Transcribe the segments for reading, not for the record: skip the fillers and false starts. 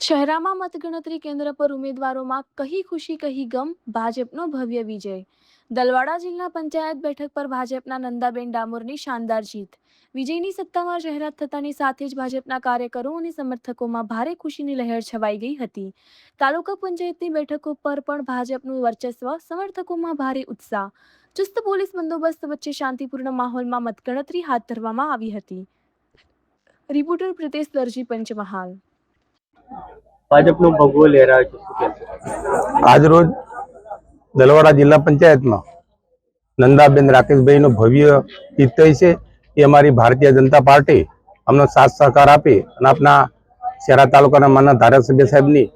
શહેરામાં મતગણતરી કેન્દ્ર પર ઉમેદવારોમાં કહી ખુશી કહી ગમ, ભાજપનો ભવ્ય વિજય. દલવાડા જિલ્લા પંચાયત બેઠક પર ભાજપના નંદાબેન ડામોરની શાનદાર જીત. વિજયની સત્તાવાર જાહેરાત થતાની સાથે જ ભાજપના કાર્યકરો અને સમર્થકોમાં ભારે ખુશીની લહેર છવાઈ ગઈ હતી. તાલુકા પંચાયતની બેઠકો પર પણ ભાજપનું વર્ચસ્વ, સમર્થકોમાં ભારે ઉત્સાહ. ચુસ્ત પોલીસ બંદોબસ્ત વચ્ચે શાંતિપૂર્ણ માહોલમાં મતગણતરી હાથ ધરવામાં આવી હતી. રિપોર્ટર પ્રિતેશ દરજી, પંચમહાલ. ભાજપનો ભગવો લહેરાયો છે, શું કહેશો? આજરોજ દલવાડા જિલ્લા પંચાયતમાં નંદાબેન રાકેશભાઈનો ભવ્ય જીત થઈ છે. એ અમારી ભારતીય જનતા પાર્ટી અમને સાથ સહકાર આપી અને આપણા શહેરા તાલુકાના માનના ધારાસભ્ય સાહેબની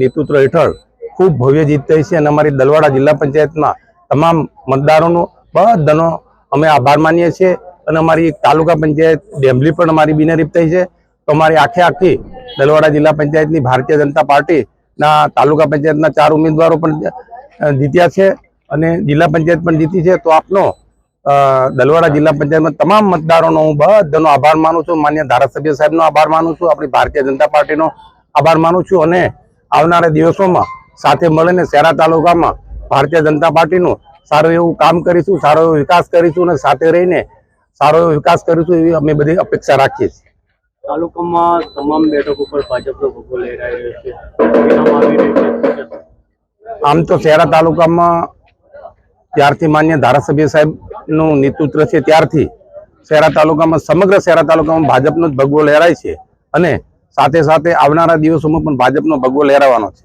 નેતૃત્વ હેઠળ ખૂબ ભવ્ય જીત થઈ છે. અને અમારી દલવાડા જિલ્લા પંચાયતમાં તમામ મતદારોનો બધાનો અમે આભાર માનીએ છીએ. અને અમારી તાલુકા પંચાયત ડેમ્બલી પણ અમારી બિનહરીફ થઈ છે. તો અમારી આખી દલવાડા જિલ્લા પંચાયતની ભારતીય જનતા પાર્ટીના તાલુકા પંચાયતના 4 ઉમેદવારો પણ જીત્યા છે અને જિલ્લા પંચાયત પણ જીતી છે. તો આપનો દલવાડા જિલ્લા પંચાયતમાં તમામ મતદારોનો હું બધાનો આભાર માનું છું. માન્ય ધારાસભ્ય સાહેબનો આભાર માનું છું. આપણી ભારતીય જનતા પાર્ટીનો આભાર માનું છું. અને આવનારા દિવસોમાં સાથે મળીને શહેરા તાલુકામાં ભારતીય જનતા પાર્ટીનું સારું એવું કામ કરીશું, સારો એવો વિકાસ કરીશું અને સાથે રહીને સારો એવો વિકાસ કરીશું એવી અમે બધી અપેક્ષા રાખીએ છીએ. તાલુકામાં તમામ બેઠકો પર ભાજપનો ભગવો લહેરાઈ રહ્યો છે. પરિણામ આવી રહ્યું છે. આમ તો શહેરા તાલુકામાં ત્યારથી માન્ય ધારાસભ્ય સાહેબનું નેતૃત્વ છે ત્યારથી શહેરા તાલુકામાં સમગ્ર શહેરા તાલુકામાં ભાજપનો જ ભગવો લહેરાય છે અને સાથે સાથે આવનારા દિવસોમાં પણ ભાજપનો ભગવો લહેરાવાનો છે.